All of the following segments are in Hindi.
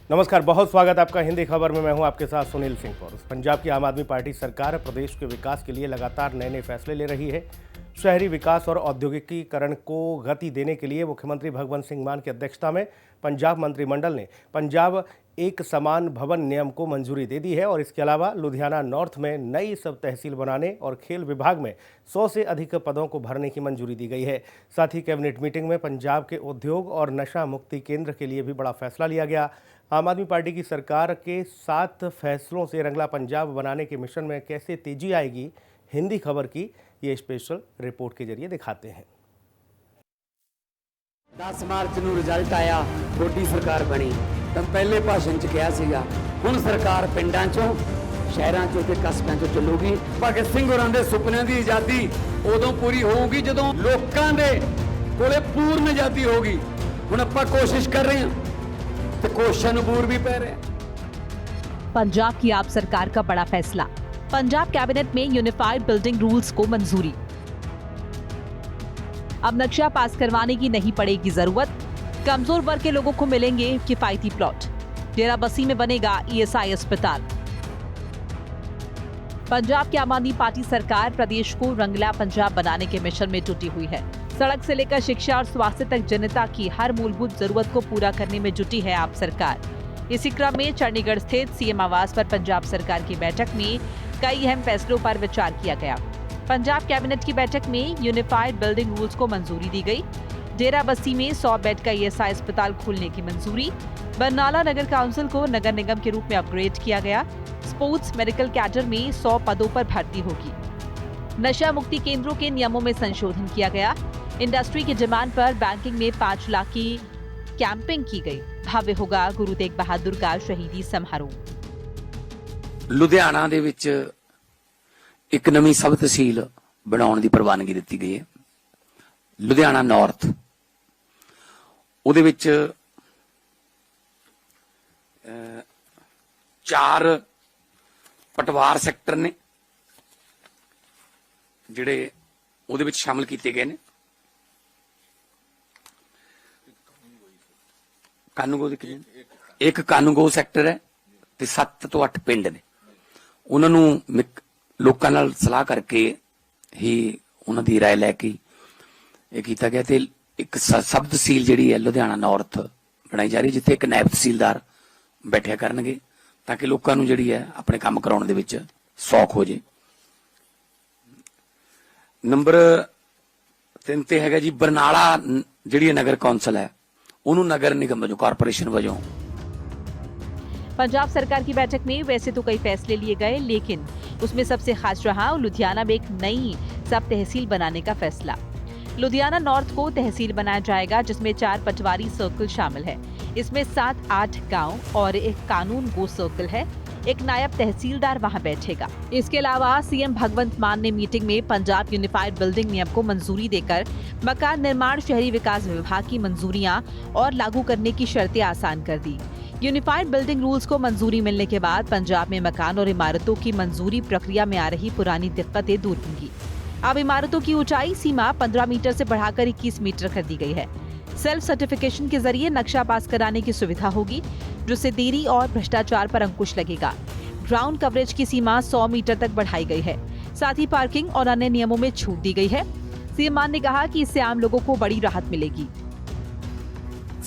नमस्कार, बहुत स्वागत आपका हिंदी खबर में। मैं हूं आपके साथ सुनील सिंह पौरुष। पंजाब की आम आदमी पार्टी सरकार प्रदेश के विकास के लिए लगातार नए नए फैसले ले रही है। शहरी विकास और औद्योगिकीकरण को गति देने के लिए मुख्यमंत्री भगवंत सिंह मान की अध्यक्षता में पंजाब मंत्रिमंडल ने पंजाब एक समान भवन नियम को मंजूरी दे दी है और इसके अलावा लुधियाना नॉर्थ में नई सब तहसील बनाने और खेल विभाग में 100 से अधिक पदों को भरने की मंजूरी दी गई है। साथ ही कैबिनेट मीटिंग में पंजाब के उद्योग और नशा मुक्ति केंद्र के लिए भी बड़ा फैसला लिया गया। आम आदमी पार्टी की सरकार के 7 फैसलों से रंगला पंजाब बनाने के मिशन में कैसे तेजी आएगी, हिंदी खबर की ये स्पेशल रिपोर्ट के जरिए दिखाते हैं। 10 मार्च ਨੂੰ ਰਿਜ਼ਲਟ ਆਇਆ, ਮੋਦੀ ਸਰਕਾਰ ਬਣੀ ਤਾਂ ਪਹਿਲੇ ਭਾਸ਼ਣ 'ਚ ਕਿਹਾ ਸੀਗਾ ਹੁਣ ਸਰਕਾਰ ਪਿੰਡਾਂ 'ਚੋਂ ਸ਼ਹਿਰਾਂ 'ਚੋਂ ਤੇ ਕਸਬਿਆਂ 'ਚੋਂ ਚੱਲੂਗੀ। ਭਗਤ ਸਿੰਘ ਹੋਰਾਂ ਦੇ ਸੁਪਨਿਆਂ ਦੀ ਆਜ਼ਾਦੀ ਉਦੋਂ ਪੂਰੀ ਹੋਊਗੀ ਜਦੋਂ ਲੋਕਾਂ ਦੇ ਕੋਲੇ ਪੂਰਨ ਆਜ਼ਾਦੀ ਹੋਊਗੀ। ਹੁਣ ਆਪਾਂ ਕੋਸ਼ਿਸ਼ ਕਰ ਰਹੇ ਹਾਂ ਤੇ ਕੋਸ਼ਿਸ਼ਾਂ ਨੂੰ ਬੂਰ ਵੀ ਪੈ ਰਿਹਾ। पंजाब की आप सरकार का बड़ा फैसला, पंजाब कैबिनेट में यूनिफाइड बिल्डिंग रूल्स को मंजूरी। अब नक्शा पास करवाने की नहीं पड़ेगी जरूरत, कमजोर वर्ग के लोगों को मिलेंगे किफायती प्लॉट। डेराबस्सी में बनेगा ईएसआई अस्पताल। पंजाब की आम आदमी पार्टी सरकार प्रदेश को रंगला पंजाब बनाने के मिशन में जुटी हुई है। सड़क से लेकर शिक्षा और स्वास्थ्य तक जनता की हर मूलभूत जरूरत को पूरा करने में जुटी है आप सरकार। इसी क्रम में चंडीगढ़ स्थित सीएम आवास पर पंजाब सरकार की बैठक में कई अहम फैसलों पर विचार किया गया। पंजाब कैबिनेट की बैठक में यूनिफाइड बिल्डिंग रूल्स को मंजूरी दी गई। डेराबस्सी में 100 बेड का ईएसआई अस्पताल खोलने की मंजूरी। बरनाला नगर काउंसिल को नगर निगम के रूप में अपग्रेड किया गया। स्पोर्ट्स मेडिकल कैडर में 100 पदों पर भर्ती होगी। नशा मुक्ति केंद्रों के नियमों में संशोधन किया गया। इंडस्ट्री की डिमांड पर बैंकिंग में 5 लाख की कैंपिंग की गई। भव्य होगा गुरु तेग बहादुर का शहीदी समारोह। ਲੁਧਿਆਣਾ ਦੇ ਵਿੱਚ ਇੱਕ ਨਵੀਂ ਸਬ ਤਹਿਸੀਲ ਬਣਾਉਣ ਦੀ ਪ੍ਰਵਾਨਗੀ ਦਿੱਤੀ ਗਈ ਹੈ। ਲੁਧਿਆਣਾ ਨਾਰਥ ਉਹਦੇ ਵਿੱਚ 4 ਪਟਵਾਰ ਸੈਕਟਰ ਨੇ ਜਿਹੜੇ ਉਹਦੇ ਵਿੱਚ ਸ਼ਾਮਲ ਕੀਤੇ ਗਏ ਨੇ। ਕਾਨੂੰਗੋ ਦੀ ਇੱਕ ਕਾਨੂੰਗੋ ਸੈਕਟਰ ਹੈ ਤੇ 7 ਤੋਂ 8 ਪਿੰਡ ਨੇ। ਉਹਨਾਂ ਨੂੰ ਲੋਕਾਂ ਨਾਲ ਸਲਾਹ ਕਰਕੇ ਹੀ ਉਹਨਾਂ ਦੀ ਰਾਏ ਲੈ ਕੇ ਇਹ ਕੀਤਾ ਗਿਆ ਤੇ ਇੱਕ ਸਬ ਤਹਿਸੀਲ ਜਿਹੜੀ ਹੈ ਲੁਧਿਆਣਾ ਨਾਰਥ ਬਣਾਈ ਜਾ ਰਹੀ, ਜਿੱਥੇ ਇੱਕ ਨਾਇਬ ਤਹਿਸੀਲਦਾਰ ਬੈਠਿਆ ਕਰਨਗੇ ਤਾਂ ਕਿ ਲੋਕਾਂ ਨੂੰ ਜਿਹੜੀ ਹੈ ਆਪਣੇ ਕੰਮ ਕਰਾਉਣ ਦੇ ਵਿੱਚ ਸੌਖ ਹੋ ਜੇ। ਨੰਬਰ 3 ਤੇ ਹੈਗਾ ਜੀ ਬਰਨਾਲਾ ਜਿਹੜੀ ਨਗਰ ਕੌਂਸਲ ਹੈ ਉਹਨੂੰ ਨगर निगम वजों कारपोरेशन वजों। पंजाब सरकार की बैठक में वैसे तो कई फैसले लिए गए, लेकिन उसमें सबसे खास रहा लुधियाना में एक नई सब तहसील बनाने का फैसला। लुधियाना नॉर्थ को तहसील बनाया जाएगा, जिसमें 4 पटवारी सर्कल शामिल है। इसमें 7-8 गांव और एक कानून गो सर्कल है। एक नायब तहसीलदार वहां बैठेगा। इसके अलावा सीएम भगवंत मान ने मीटिंग में पंजाब यूनिफाइड बिल्डिंग नियम को मंजूरी देकर मकान निर्माण शहरी विकास विभाग की मंजूरियां और लागू करने की शर्तें आसान कर दी। यूनिफाइड बिल्डिंग रूल्स को मंजूरी मिलने के बाद पंजाब में मकान और इमारतों की मंजूरी प्रक्रिया में आ रही पुरानी दिक्कतें दूर होंगी। अब इमारतों की ऊंचाई सीमा 15 मीटर से बढ़ाकर 21 मीटर कर दी गई है। सेल्फ सर्टिफिकेशन के जरिए नक्शा पास कराने की सुविधा होगी, जिससे देरी और भ्रष्टाचार पर अंकुश लगेगा। ग्राउंड कवरेज की सीमा 100 मीटर तक बढ़ाई गई है। साथ ही पार्किंग और अन्य नियमों में छूट दी गई है। सीएम मान ने कहा कि इससे आम लोगों को बड़ी राहत मिलेगी।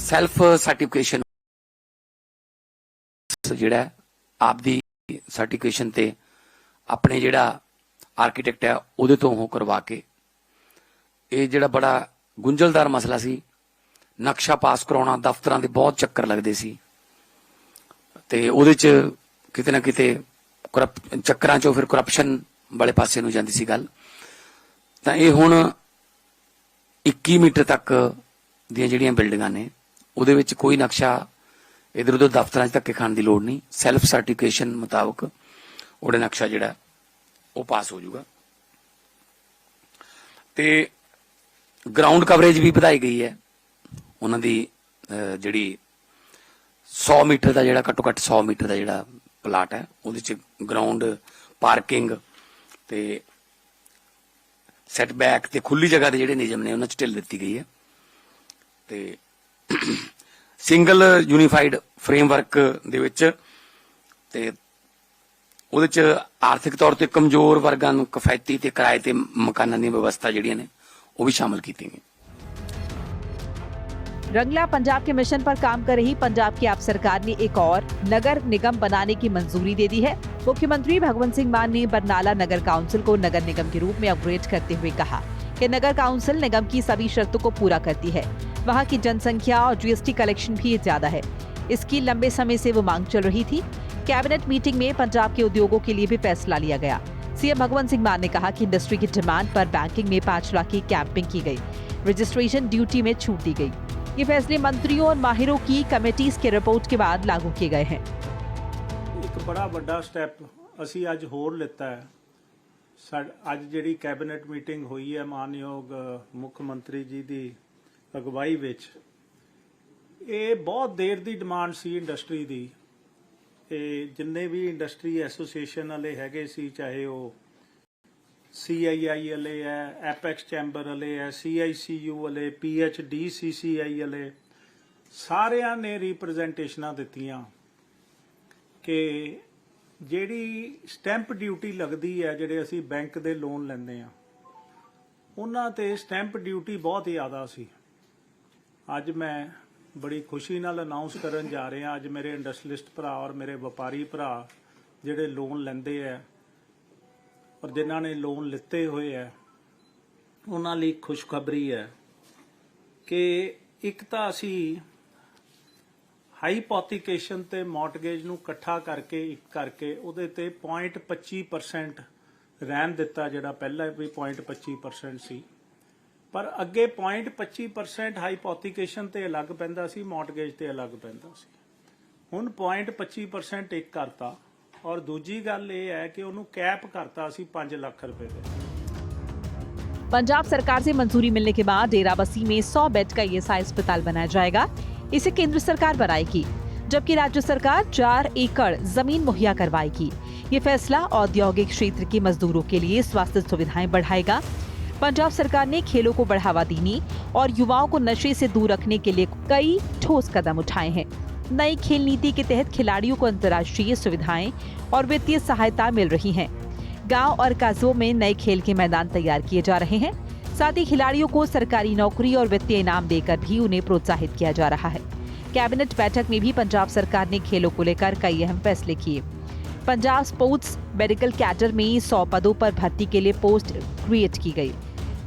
सेल्फ सर्टिफिकेशन ਜਿਹੜਾ ਆਪ ਦੀ ਸਰਟੀਫਿਕੇਸ਼ਨ ਤੇ ਆਪਣੇ ਜਿਹੜਾ ਆਰਕੀਟੈਕਟ ਹੈ ਉਹਦੇ ਤੋਂ ਉਹ ਕਰਵਾ ਕੇ ਇਹ ਜਿਹੜਾ ਬੜਾ ਗੁੰਝਲਦਾਰ ਮਸਲਾ ਸੀ, ਨਕਸ਼ਾ ਪਾਸ ਕਰਾਉਣਾ ਦਫ਼ਤਰਾਂ ਦੇ ਬਹੁਤ ਚੱਕਰ ਲੱਗਦੇ ਸੀ ਤੇ ਉਹਦੇ ਚ ਕਿਤੇ ਨਾ ਕਿਤੇ ਚੱਕਰਾਂ ਚੋਂ ਫਿਰ ਕਰਪਸ਼ਨ ਵਾਲੇ ਪਾਸੇ ਨੂੰ ਜਾਂਦੀ ਸੀ ਗੱਲ। ਤਾਂ ਇਹ ਹੁਣ 21 ਮੀਟਰ ਤੱਕ ਦੀਆਂ ਜਿਹੜੀਆਂ ਬਿਲਡਿੰਗਾਂ ਨੇ ਉਹਦੇ ਵਿੱਚ ਕੋਈ ਨਕਸ਼ਾ इधर उधर दफ्तर धक्के खाने की लोड़ नहीं। सैल्फ सर्टिफिकेशन मुताबिक वो नक्शा जोड़ा वो पास हो जाऊगा। ते ग्राउंड कवरेज भी बढ़ाई गई है। उन्होंने जी 100 मीटर का जोड़ा घट्टो घट्ट 100 मीटर का जोड़ा प्लाट है वो ग्राउंड पार्किंग ते सैटबैक ते खुली जगह के जोड़े नियम ने उन्होंने ढिल दी गई है। ते ਸਿੰਗਲ ਯੂਨੀਫਾਈਡ ਫਰੇਮਵਰਕ ਦੇ ਵਿੱਚ ਤੇ ਉਹਦੇ ਚ ਆਰਥਿਕ ਤੌਰ ਤੇ ਕਮਜ਼ੋਰ ਵਰਗਾਂ ਨੂੰ ਕਿਫਾਇਤੀ ਤੇ ਕਿਰਾਏ ਤੇ ਮਕਾਨਾਂ ਦੀ ਵਿਵਸਥਾ ਜਿਹੜੀਆਂ ਨੇ ਉਹ ਵੀ ਸ਼ਾਮਲ ਕੀਤੀ ਗਈ। रंगला पंजाब के मिशन पर काम कर रही पंजाब की आप सरकार ने एक और नगर निगम बनाने की मंजूरी दे दी है। मुख्यमंत्री भगवंत सिंह मान ने बरनाला नगर काउंसिल को नगर निगम के रूप में अपग्रेड करते हुए कहा कि नगर काउंसिल निगम की सभी शर्तों को पूरा करती है। वहां की जनसंख्या और जीएसटी कलेक्शन भी ज्यादा है। इसकी लंबे समय से वो मांग चल रही थी। कैबिनेट मीटिंग में पंजाब के उद्योगों के लिए भी फैसला लिया गया। सीएम भगवंत सिंह मान ने कहा कि इंडस्ट्री की डिमांड पर बैंकिंग में 5 लाख की कैंपिंग की गई, रजिस्ट्रेशन ड्यूटी में छूट दी गई। ये फैसले मंत्रियों और माहिरों की कमेटीज के रिपोर्ट के बाद लागू किए गए हैं। एक बड़ा ਵੱਡਾ ਸਟੈਪ ਅਸੀਂ ਅੱਜ ਹੋਰ ਲਿੱਤਾ ਹੈ। ਅੱਜ ਜਿਹੜੀ ਕੈਬਨਿਟ ਮੀਟਿੰਗ ਹੋਈ ਹੈ ਮਾਨਯੋਗ ਮੁੱਖ ਮੰਤਰੀ ਜੀ ਦੀ ਅਗਵਾਈ ਵਿੱਚ, ਇਹ ਬਹੁਤ ਦੇਰ ਦੀ ਡਿਮਾਂਡ ਸੀ ਇੰਡਸਟਰੀ ਦੀ। ਇਹ ਜਿੰਨੇ ਵੀ ਇੰਡਸਟਰੀ ਐਸੋਸੀਏਸ਼ਨ ਵਾਲੇ ਹੈਗੇ ਸੀ, ਚਾਹੇ ਉਹ CII ਵਾਲੇ ਹੈ, ਐਪੈਕਸ ਚੈਂਬਰ ਵਾਲੇ ਹੈ, CICU ਵਾਲੇ, PHDCCI ਵਾਲੇ, ਸਾਰਿਆਂ ਨੇ ਰਿਪਰੈਜ਼ੈਂਟੇਸ਼ਨਾਂ ਦਿੱਤੀਆਂ ਕਿ ਜਿਹੜੀ ਸਟੈਂਪ ਡਿਊਟੀ ਲੱਗਦੀ ਹੈ, ਜਿਹੜੇ ਅਸੀਂ ਬੈਂਕ ਦੇ ਲੋਨ ਲੈਂਦੇ ਆ, ਉਹਨਾਂ ਤੇ ਸਟੈਂਪ ਡਿਊਟੀ ਬਹੁਤ ਜ਼ਿਆਦਾ ਸੀ। ਅੱਜ ਮੈਂ ਬੜੀ ਖੁਸ਼ੀ ਨਾਲ ਅਨਾਉਂਸ ਕਰਨ ਜਾ ਰਿਹਾ, ਅੱਜ ਮੇਰੇ ਇੰਡਸਟਰੀਲਿਸਟ ਭਰਾ ਔਰ ਮੇਰੇ ਵਪਾਰੀ ਭਰਾ ਜਿਹੜੇ ਲੋਨ ਲੈਂਦੇ ਆ ਔਰ ਜਿਨ੍ਹਾਂ ਨੇ ਲੋਨ ਲਿੱਤੇ ਹੋਏ ਹੈ, ਉਹਨਾਂ ਲਈ ਖੁਸ਼ਖਬਰੀ ਹੈ ਕਿ ਇੱਕ ਤਾਂ ਅਸੀਂ ਹਾਈਪੋਥੀਕੇਸ਼ਨ ਤੇ ਮੌਰਟਗੇਜ ਨੂੰ ਇਕੱਠਾ ਕਰਕੇ ਉਹਦੇ ਤੇ 0.25% ਰਹਿਣ ਦਿੱਤਾ, ਜਿਹੜਾ ਪਹਿਲਾਂ ਵੀ 0.25% ਸੀ। ਪਰ ਅੱਗੇ 0.25% ਹਾਈਪੋਥੀਕੇਸ਼ਨ ਤੇ ਅਲੱਗ ਪੈਂਦਾ ਸੀ, ਮੌਰਟਗੇਜ ਤੇ ਅਲੱਗ ਪੈਂਦਾ ਸੀ। ਹੁਣ 0.25% ਇੱਕ ਕਰਤਾ और दूजी गल ये है कि उन्होंने कैप करता सी 5 लाख रुपए दे। पंजाब सरकार से मंजूरी मिलने के बाद डेराबस्सी में 100 बेड का ESI अस्पताल बनाया जाएगा। इसे केंद्र सरकार बनाएगी, जबकि राज्य सरकार 4 एकड़ जमीन मुहैया करवाएगी। ये फैसला औद्योगिक क्षेत्र के मजदूरों के लिए स्वास्थ्य सुविधाएं बढ़ाएगा। पंजाब सरकार ने खेलों को बढ़ावा देने और युवाओं को नशे से दूर रखने के लिए कई ठोस कदम उठाए हैं। नई खेल नीति के तहत खिलाड़ियों को अंतर्राष्ट्रीय सुविधाएं और वित्तीय सहायता मिल रही है। गांव और कस्बों में नए खेल के मैदान तैयार किए जा रहे हैं। साथ ही खिलाड़ियों को सरकारी नौकरी और वित्तीय इनाम देकर भी उन्हें प्रोत्साहित किया जा रहा है। कैबिनेट बैठक में भी पंजाब सरकार ने खेलों को लेकर कई अहम फैसले किए। पंजाब स्पोर्ट्स मेडिकल कैडर में 100 पदों पर भर्ती के लिए पोस्ट क्रिएट की गई।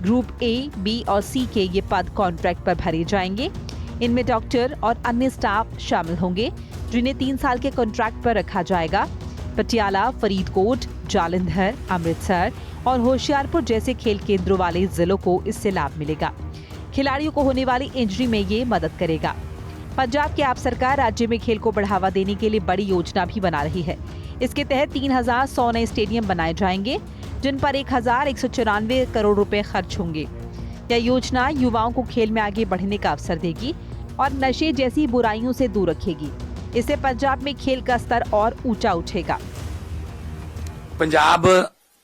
ग्रुप A, B और C के ये पद कॉन्ट्रैक्ट पर भरे जाएंगे। इनमें डॉक्टर और अन्य स्टाफ शामिल होंगे, जिन्हें 3 साल के कॉन्ट्रैक्ट पर रखा जाएगा। पटियाला, फरीदकोट, जालंधर, अमृतसर और होशियारपुर जैसे खेल केंद्रों वाले जिलों को इससे लाभ मिलेगा। खिलाड़ियों को होने वाली इंजरी में ये मदद करेगा। पंजाब की आप सरकार राज्य में खेल को बढ़ावा देने के लिए बड़ी योजना भी बना रही है। इसके तहत 3100 नए स्टेडियम बनाए जाएंगे, जिन पर 1194 करोड़ रुपए खर्च होंगे। यह योजना युवाओं को खेल में आगे बढ़ने का अवसर देगी और नशे जैसी बुराइयों से दूर रखेगी। इससे पंजाब में खेल का स्तर और ऊंचा उठेगा। पंजाब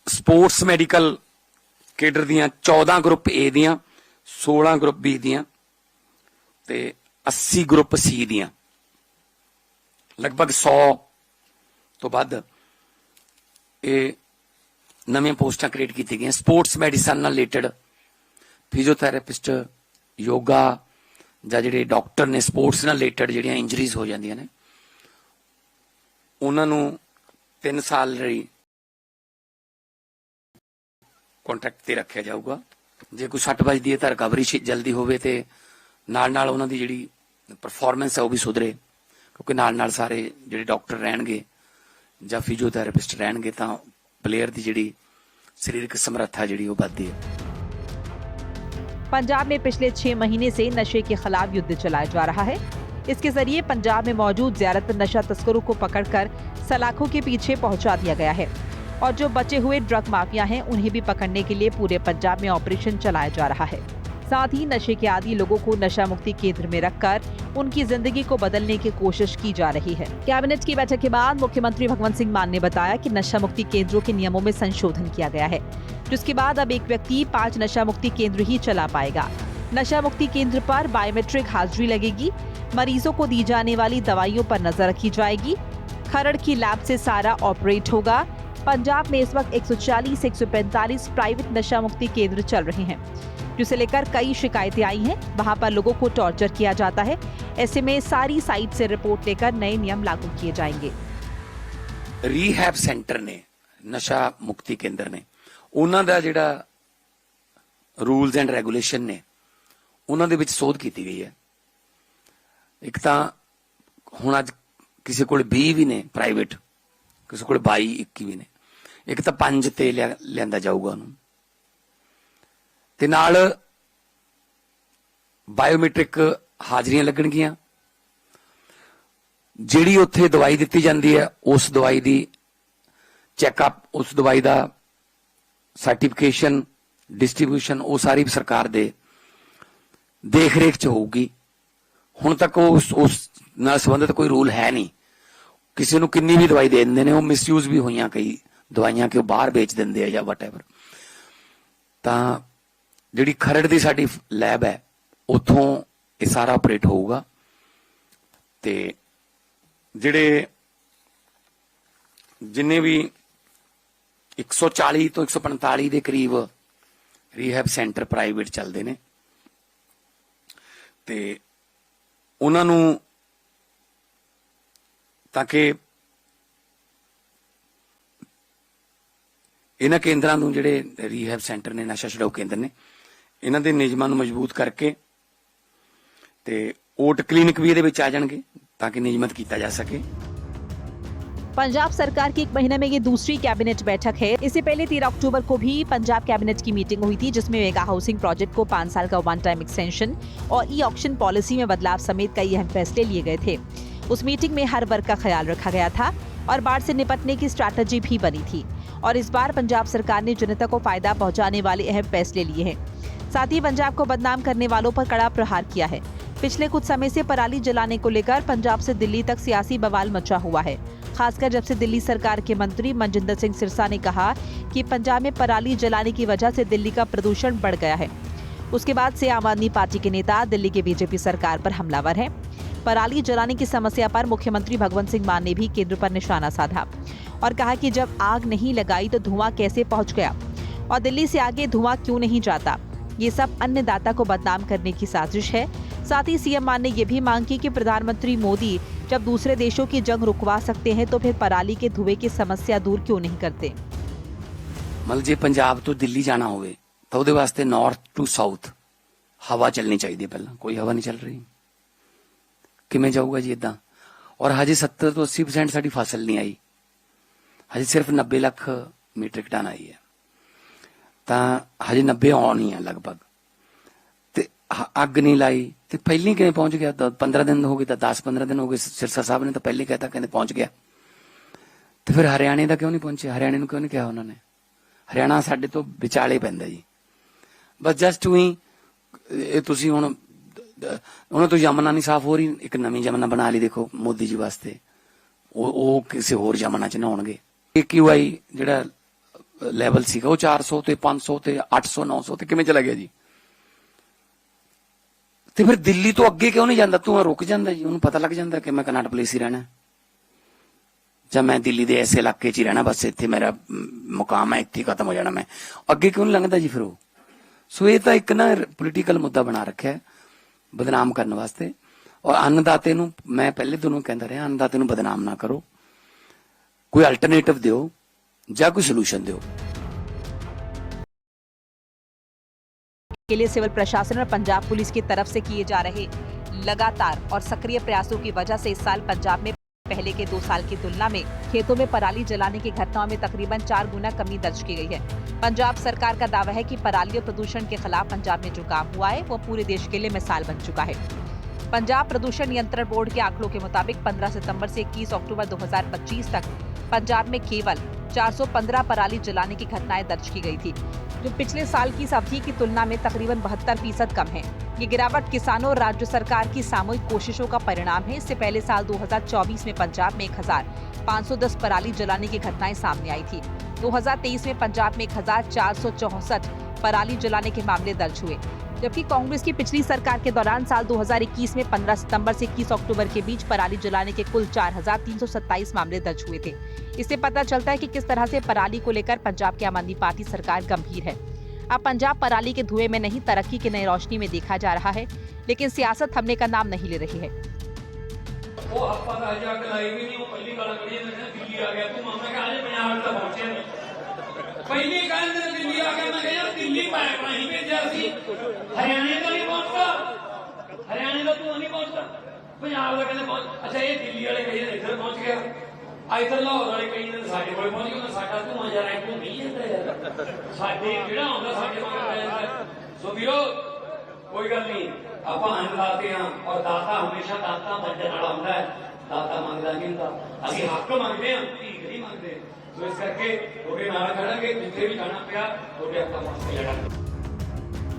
स्पोर्ट्स मेडिकल केडर दियां 14 ग्रुप A दियां, 16 ग्रुप B दियां ते 80 ग्रुप C दियां लगभग 100 तो ਵੱਧ ਇਹ ਨਵੀਆਂ ਪੋਸਟਾਂ ਕ੍ਰੀਏਟ ਕੀਤੀਆਂ ਗਈਆਂ। ਸਪੋਰਟਸ ਮੈਡੀਸਨ ਨਾਲ ਰਿਲੇਟਡ ਫਿਜ਼ੀਓਥੈਰੇਪਿਸਟ, ਯੋਗਾ ਜਾਂ ਜਿਹੜੇ ਡਾਕਟਰ ਨੇ ਸਪੋਰਟਸ ਨਾਲ ਰਿਲੇਟਡ ਜਿਹੜੀਆਂ ਇੰਜਰੀਜ਼ ਹੋ ਜਾਂਦੀਆਂ ਨੇ, ਉਹਨਾਂ ਨੂੰ 3 ਸਾਲ ਲਈ ਕੰਟਰੈਕਟ ਤੇ ਰੱਖਿਆ ਜਾਊਗਾ। ਜੇ ਕੋਈ ਸੱਟ ਵੱਜਦੀ ਹੈ ਤਾਂ ਰਿਕਵਰੀ ਜਲਦੀ ਹੋਵੇ ਤੇ ਨਾਲ ਉਹਨਾਂ ਦੀ ਜਿਹੜੀ ਪਰਫਾਰਮੈਂਸ ਹੈ ਉਹ ਵੀ ਸੁਧਰੇ, ਕਿਉਂਕਿ ਨਾਲ ਸਾਰੇ ਜਿਹੜੇ ਡਾਕਟਰ ਰਹਿਣਗੇ ਜਾਂ ਫਿਜ਼ੀਓਥੈਰੇਪਿਸਟ ਰਹਿਣਗੇ ਤਾਂ ਪਲੇਅਰ ਦੀ ਜਿਹੜੀ ਸਰੀਰਕ ਸਮਰੱਥਾ ਜਿਹੜੀ ਉਹ ਵੱਧਦੀ ਹੈ। पंजाब में पिछले 6 महीने से नशे के खिलाफ युद्ध चलाया जा रहा है। इसके जरिए पंजाब में मौजूद ज्यादातर नशा तस्करों को पकड़कर सलाखों के पीछे पहुंचा दिया गया है और जो बचे हुए ड्रग माफिया हैं उन्हें भी पकड़ने के लिए पूरे पंजाब में ऑपरेशन चलाया जा रहा है। साथ ही नशे के आदी लोगों को नशा मुक्ति केंद्र में रखकर उनकी जिंदगी को बदलने की कोशिश की जा रही है। कैबिनेट की बैठक के बाद मुख्यमंत्री भगवंत सिंह मान ने बताया कि नशा मुक्ति केंद्रों के नियमों में संशोधन किया गया है, जिसके बाद अब एक व्यक्ति 5 नशा मुक्ति केंद्र ही चला पाएगा। नशा मुक्ति केंद्र पर बायोमेट्रिक हाजिरी लगेगी। मरीजों को दी जाने वाली दवाइयों पर नजर रखी जाएगी। खरड़ की लैब से सारा ऑपरेट होगा। पंजाब में इस वक्त 140 से 145 प्राइवेट नशा मुक्ति केंद्र चल रहे हैं, जिसे लेकर कई शिकायतें आई हैं। वहां पर लोगों को टॉर्चर किया जाता है। ऐसे में सारी साइट से रिपोर्ट लेकर नए नियम लागू किए जाएंगे। ਰੀਹੈਬ ਸੈਂਟਰ ਨੇ, ਨਸ਼ਾ ਮੁਕਤੀ ਕੇਂਦਰ ਨੇ, ਉਹਨਾਂ ਦਾ ਜਿਹੜਾ ਰੂਲਸ ਐਂਡ ਰੈਗੂਲੇਸ਼ਨ ਨੇ ਉਹਨਾਂ ਦੇ ਵਿੱਚ ਸੋਧ ਕੀਤੀ ਗਈ ਹੈ। ਇੱਕ ਤਾਂ ਹੁਣ ਅੱਜ ਕਿਸੇ ਕੋਲ 20 ਵੀ ਨੇ ਪ੍ਰਾਈਵੇਟ, ਕਿਸੇ ਕੋਲ 22 21 ਵੀ ਨੇ, ਇੱਕ ਤਾਂ 5 ਤੇ ਲਿਆਂਦਾ ਜਾਊਗਾ ਉਹਨੂੰ, ਤੇ ਨਾਲ ਬਾਇਓਮੈਟ੍ਰਿਕ ਹਾਜ਼ਰੀਆਂ ਲੱਗਣਗੀਆਂ। ਜਿਹੜੀ ਉੱਥੇ ਦਵਾਈ ਦਿੱਤੀ ਜਾਂਦੀ ਹੈ ਉਸ ਦਵਾਈ ਦੀ ਚੈੱਕਅਪ, ਉਸ ਦਵਾਈ ਦਾ ਸਰਟੀਫਿਕੇਸ਼ਨ, ਡਿਸਟ੍ਰੀਬਿਊਸ਼ਨ, ਉਹ ਸਾਰੀ ਸਰਕਾਰ ਦੇ ਦੇਖ ਰੇਖ ਚ ਹੋਊਗੀ। ਹੁਣ ਤੱਕ ਉਸ ਨਾਲ ਸੰਬੰਧਿਤ ਕੋਈ ਰੂਲ ਹੈ ਨਹੀਂ। ਕਿਸੇ ਨੂੰ ਕਿੰਨੀ ਵੀ ਦਵਾਈ ਦੇ ਦਿੰਦੇ ਨੇ, ਉਹ ਮਿਸਯੂਜ਼ ਵੀ ਹੋਈਆਂ ਕਈ ਦਵਾਈਆਂ ਕਿ ਉਹ ਬਾਹਰ ਵੇਚ ਦਿੰਦੇ ਆ ਜਾਂ ਵਟਐਵਰ। ਤਾਂ ਜਿਹੜੀ ਖਰੜ ਦੀ ਸਾਡੀ ਲੈਬ ਹੈ ਉੱਥੋਂ ਇਹ ਸਾਰਾ ਆਪਰੇਟ ਹੋਊਗਾ। ਤੇ ਜਿਹੜੇ ਜਿੰਨੇ ਵੀ 140 ਤੋਂ 145 ਦੇ ਕਰੀਬ ਰੀਹੈਬ ਸੈਂਟਰ ਪ੍ਰਾਈਵੇਟ ਚੱਲਦੇ ਨੇ, ਤੇ ਉਹਨਾਂ ਨੂੰ ਤਾਂ ਕਿ ਇਹਨਾਂ ਕੇਂਦਰਾਂ ਨੂੰ, ਜਿਹੜੇ ਰੀਹੈਬ ਸੈਂਟਰ ਨੇ, ਨਸ਼ਾ ਛੁਡਾਊ ਕੇਂਦਰ ਨੇ, ਇਹਨਾਂ ਦੇ ਨਿਯਮਾਂ ਨੂੰ ਮਜ਼ਬੂਤ ਕਰਕੇ ਤੇ ਓਟ ਕਲੀਨਿਕ ਵੀ ਇਹਦੇ ਵਿੱਚ ਆ ਜਾਣਗੇ ताकि नियमित किया जा सके। पंजाब सरकार की एक महीने में ये दूसरी कैबिनेट बैठक है। इससे पहले 13 अक्टूबर को भी पंजाब कैबिनेट की मीटिंग हुई थी, जिसमें मेगा हाउसिंग प्रोजेक्ट को 5 साल का वन टाइम एक्सटेंशन और ई ऑक्शन पॉलिसी में बदलाव समेत कई अहम फैसले लिए गए थे। उस मीटिंग में हर वर्ग का ख्याल रखा गया था और बाढ़ से निपटने की स्ट्रैटेजी भी बनी थी। और इस बार पंजाब सरकार ने जनता को फायदा पहुंचाने वाले अहम फैसले लिए हैं। साथ ही पंजाब को बदनाम करने वालों पर कड़ा प्रहार किया है। पिछले कुछ समय से पराली जलाने को लेकर पंजाब से दिल्ली तक सियासी बवाल मचा हुआ है, खासकर जब से दिल्ली सरकार के मंत्री मनजिंदर सिंह सिरसा ने कहा कि पंजाब में पराली जलाने की वजह से दिल्ली का प्रदूषण बढ़ गया है। उसके बाद से आम आदमी पार्टी के नेता दिल्ली के बीजेपी सरकार पर हमलावर हैं। पराली जलाने की समस्या पर मुख्यमंत्री भगवंत सिंह मान ने भी केंद्र पर निशाना साधा और कहा कि जब आग नहीं लगाई तो धुआं कैसे पहुंच गया और दिल्ली से आगे धुआं क्यों नहीं जाता। ये सब अन्नदाता को बदनाम करने की साजिश है। साथ ही सीएम मान ने यह भी मांग की कि प्रधानमंत्री मोदी जब दूसरे देशों की जंग रुकवा सकते हैं तो फिर पराली के धुएं की समस्या दूर क्यों नहीं करते। मतलब जे पंजाब तो दिल्ली जाना होवे तो ਉਹਦੇ ਵਾਸਤੇ नॉर्थ टू साउथ हवा चलनी चाहिए। पहला कोई हवा नहीं चल रही, किमें जाऊगा जी इदा। और हजे 70 ਤੋਂ 80% ਸਾਡੀ फसल नहीं आई, हजे सिर्फ 90 ਲੱਖ मीट्रिक टन आई है। ਤਾਂ ਹਜੇ 90 ਆਉਣੀ ਹੈ ਲਗਭਗ, ਤੇ ਅੱਗ ਨਹੀਂ ਲਾਈ ਤੇ ਪਹਿਲੀ ਕਿਵੇਂ ਪਹੁੰਚ ਗਿਆ? 15 ਦਿਨ ਹੋ ਗਏ, ਤਾਂ 10-15 ਦਿਨ ਹੋ ਗਏ। ਸਿਰਸਾ ਸਾਹਿਬ ਨੇ ਤਾਂ ਪਹਿਲੇ ਕਹਿਤਾ, ਕਹਿੰਦੇ ਪਹੁੰਚ ਗਿਆ। ਤੇ ਫਿਰ ਹਰਿਆਣੇ ਦਾ ਕਿਉਂ ਨਹੀਂ ਪਹੁੰਚਿਆ? ਹਰਿਆਣੇ ਨੂੰ ਕਿਉਂ ਨਹੀਂ ਕਿਹਾ ਉਹਨਾਂ ਨੇ? ਹਰਿਆਣਾ ਸਾਡੇ ਤੋਂ ਵਿਚਾਲੇ ਪੈਂਦਾ ਜੀ। ਬਸ ਜਸਟ ਉਹੀ ਇਹ ਤੁਸੀਂ ਹੁਣ ਉਹਨਾਂ ਤੋਂ ਯਮਨਾ ਨਹੀਂ ਸਾਫ਼ ਹੋ ਰਹੀ, ਇੱਕ ਨਵੀਂ ਯਮਨਾ ਬਣਾ ਲਈ ਦੇਖੋ ਮੋਦੀ ਜੀ ਵਾਸਤੇ। ਉਹ ਕਿਸੇ ਹੋਰ ਯਮਨਾ ਚ ਨਹਾਉਣਗੇ। AQI ਜਿਹੜਾ ਲੈਵਲ ਸੀਗਾ ਉਹ 400 ਤੇ 500 ਤੇ 800 900 ਤੇ ਕਿਵੇਂ ਚਲਾ ਗਿਆ ਜੀ? ਤੇ ਫਿਰ ਦਿੱਲੀ ਤੋਂ ਅੱਗੇ ਕਿਉਂ ਨਹੀਂ ਜਾਂਦਾ? ਤੂੰ ਰੁਕ ਜਾਂਦਾ ਜੀ, ਉਹਨੂੰ ਪਤਾ ਲੱਗ ਜਾਂਦਾ ਕਿ ਮੈਂ ਕਨਾਟ ਪਲੇਸ ਹੀ ਰਹਿਣਾ, ਜਾਂ ਮੈਂ ਦਿੱਲੀ ਦੇ ਐਸੇ ਇਲਾਕੇ 'ਚ ਹੀ ਰਹਿਣਾ, ਬਸ ਇੱਥੇ ਮੇਰਾ ਮੁਕਾਮ ਹੈ, ਇੱਥੇ ਖਤਮ ਹੋ ਜਾਣਾ ਮੈਂ। ਅੱਗੇ ਕਿਉਂ ਨਹੀਂ ਲੰਘਦਾ ਜੀ ਫਿਰ ਉਹ? ਸੋ ਇਹ ਤਾਂ ਇੱਕ ਨਾ ਪੋਲੀਟੀਕਲ ਮੁੱਦਾ ਬਣਾ ਰੱਖਿਆ ਬਦਨਾਮ ਕਰਨ ਵਾਸਤੇ। ਔਰ ਅੰਨਦਾਤੇ ਨੂੰ ਮੈਂ ਪਹਿਲੇ ਦਿਨੋਂ ਕਹਿੰਦਾ ਰਿਹਾ, ਅੰਨਦਾਤੇ ਨੂੰ ਬਦਨਾਮ ਨਾ ਕਰੋ, ਕੋਈ ਅਲਟਰਨੇਟਿਵ ਦਿਓ ਜਾਂ कोई सोल्यूशन दो। के लिए सिविल प्रशासन और पंजाब पुलिस की तरफ से किए जा रहे लगातार और सक्रिय प्रयासों की वजह से इस साल पंजाब में पहले के 2 साल की तुलना में खेतों में पराली जलाने की घटनाओं में तकरीबन 4 गुना कमी दर्ज की गई है। पंजाब सरकार का दावा है कि पराली और प्रदूषण के खिलाफ पंजाब में जो काम हुआ है वो पूरे देश के लिए मिसाल बन चुका है। पंजाब प्रदूषण नियंत्रण बोर्ड के आंकड़ों के मुताबिक 15 सितंबर से 21 अक्टूबर 2025 तक पंजाब में केवल 415 पराली जलाने की घटनाएं दर्ज की गई थी, जो पिछले साल की इस अवधि की तुलना में तकरीबन 72% कम है। ये गिरावट किसानों और राज्य सरकार की सामूहिक कोशिशों का परिणाम है। इससे पहले साल 2024 में पंजाब में 1510 पराली जलाने की घटनाएं सामने आई थी। 2023 में पंजाब में 1464 पराली जलाने के मामले दर्ज हुए। जबकि कांग्रेस की पिछली सरकार के दौरान साल 2021 में 15 सितंबर से 21 अक्टूबर के बीच पराली जलाने के कुल 4,327 मामले दर्ज हुए थे। इससे पता चलता है कि किस तरह से पराली को लेकर पंजाब की आम आदमी पार्टी सरकार गंभीर है। अब पंजाब पराली के धुएं में नहीं, तरक्की की नई रोशनी में देखा जा रहा है, लेकिन सियासत थमने का नाम नहीं ले रही है। वो हफ्ता का जग लाई भी नहीं, वो पहली गल करी ने दिल्ली आ गया तू मामा कहा जे पंजाब तक पहुंचे नहीं। पहली गल ने दिल्ली आ गया, मैं कहा यार दिल्ली पाइप नहीं भेजा सी, हरियाणे का नहीं पहुंचता, हरियाणे का तू नहीं पहुंचता, पंजाब का कहने पहुंच। अच्छा ये दिल्ली वाले कही ने इधर पहुंच गया, इधर लाहौर वाले कही ने साडे कोल पहुंच गया, साडा तू मजा रहा तू नहीं जाता यार, साडे जेड़ा हुंदा साडे कोल रह जांदा। सो वीरो कोई गल नहीं, ਆਪਾਂ ਅੰਨ ਲਾਤੇ ਹਾਂ ਔਰ ਦਾਤਾ ਹਮੇਸ਼ਾ ਦਾਤਾ ਮੰਗਣ ਵਾਲਾ ਹੁੰਦਾ ਹੈ, ਦਾਤਾ ਮੰਗਦਾ ਨਹੀਂ ਹੁੰਦਾ। ਅਸੀਂ ਹੱਕ ਮੰਗਦੇ ਹਾਂ, ਭੀਖ ਨਹੀਂ ਮੰਗਦੇ। ਸੋ ਇਸ ਕਰਕੇ ਤੁਹਾਡੇ ਨਾਲ ਖੜਾਂਗੇ, ਜਿੱਥੇ ਵੀ ਜਾਣਾ ਪਿਆ ਤੁਹਾਡੇ ਹੱਕਾਂ ਵਾਸਤੇ ਲੜਾਂਗੇ।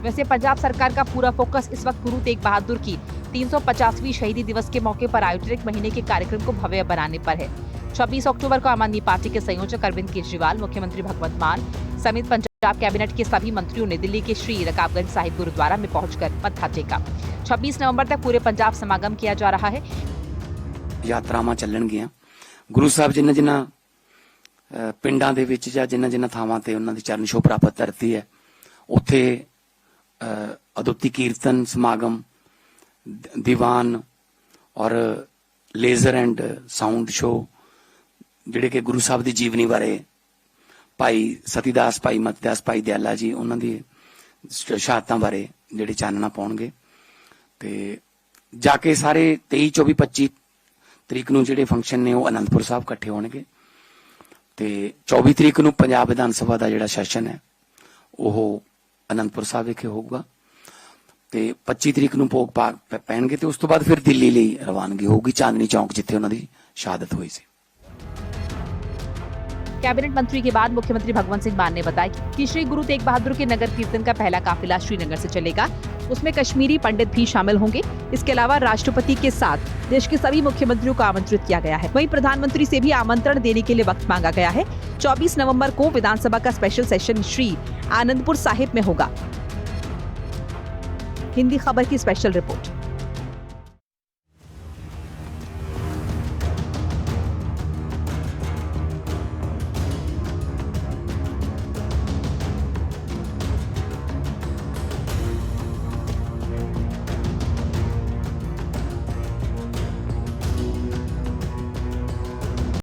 वैसे पंजाब सरकार का पूरा फोकस इस वक्त गुरु तेग बहादुर की 350वीं शहीदी दिवस के मौके पर आयोजित एक महीने के कार्यक्रम को भव्य बनाने पर है। 26 अक्टूबर को आम आदमी पार्टी के संयोजक अरविंद केजरीवाल, मुख्यमंत्री भगवंत मान समेत पंजाब कैबिनेट के सभी मंत्रियों ने दिल्ली के श्री रकाबगंज साहिब गुरुद्वारा में पहुंचकर मत्था टेका। 26 नवंबर तक पूरे पंजाब समागम किया जा रहा है। ਯਾਤਰਾਵਾਂ ਚੱਲਣਗੀਆਂ। ਗੁਰੂ ਸਾਹਿਬ ਜਿਨ੍ਹਾਂ ਜਿਨ੍ਹਾਂ ਪਿੰਡਾਂ ਦੇ ਵਿੱਚ ਜਾਂ ਜਿਨ੍ਹਾਂ ਜਿਨ੍ਹਾਂ ਥਾਵਾਂ ਤੇ ਉਹਨਾਂ ਦੀ ਚਰਨ ਛੋਹ ਪ੍ਰਾਪਤ ਧਰਤੀ ਹੈ, ਉੱਥੇ ਅਦੁੱਤੀ ਕੀਰਤਨ ਸਮਾਗਮ, ਦੀਵਾਨ ਔਰ ਲੇਜ਼ਰ ਐਂਡ ਸਾਊਂਡ ਸ਼ੋ, ਜਿਹੜੇ ਕਿ ਗੁਰੂ ਸਾਹਿਬ ਦੀ ਜੀਵਨੀ ਬਾਰੇ ਭਾਈ ਸਤੀਦਾਸ, ਭਾਈ ਮਤਦਾਸ, ਭਾਈ ਦਿਆਲਾ ਜੀ ਉਹਨਾਂ ਦੀ ਸ਼ਹਾਦਤਾਂ ਬਾਰੇ ਜਿਹੜੇ ਚਾਨਣਾ ਪਾਉਣਗੇ। ਤੇ ਜਾ ਕੇ ਸਾਰੇ 23, 24, 25 ਤਰੀਕ ਨੂੰ ਜਿਹੜੇ ਫੰਕਸ਼ਨ ਨੇ ਉਹ ਅਨੰਦਪੁਰ ਸਾਹਿਬ ਇਕੱਠੇ ਹੋਣਗੇ। ਤੇ 24 ਤਰੀਕ ਨੂੰ ਪੰਜਾਬ ਵਿਧਾਨ ਸਭਾ ਦਾ ਜਿਹੜਾ ਸੈਸ਼ਨ ਹੈ ਉਹ ਅਨੰਦਪੁਰ ਸਾਹਿਬ ਵਿਖੇ ਹੋਊਗਾ। ਤੇ 25 ਤਰੀਕ ਨੂੰ ਭੋਗ ਪੈਣਗੇ ਤੇ ਉਸ ਤੋਂ ਬਾਅਦ ਫਿਰ ਦਿੱਲੀ ਲਈ ਰਵਾਨਗੀ ਹੋਊਗੀ, ਚਾਂਦਨੀ ਚੌਕ ਜਿੱਥੇ ਉਹਨਾਂ ਦੀ ਸ਼ਹਾਦਤ ਹੋਈ ਸੀ। कैबिनेट मंत्री के बाद मुख्यमंत्री भगवंत सिंह मान ने बताया कि श्री गुरु तेग बहादुर के नगर कीर्तन का पहला काफिला श्रीनगर से चलेगा। उसमें कश्मीरी पंडित भी शामिल होंगे। इसके अलावा राष्ट्रपति के साथ देश के सभी मुख्यमंत्रियों को आमंत्रित किया गया है। वहीं प्रधानमंत्री से भी आमंत्रण देने के लिए वक्त मांगा गया है। 24 नवंबर को विधानसभा का स्पेशल सेशन श्री आनंदपुर साहिब में होगा। हिंदी खबर की स्पेशल रिपोर्ट।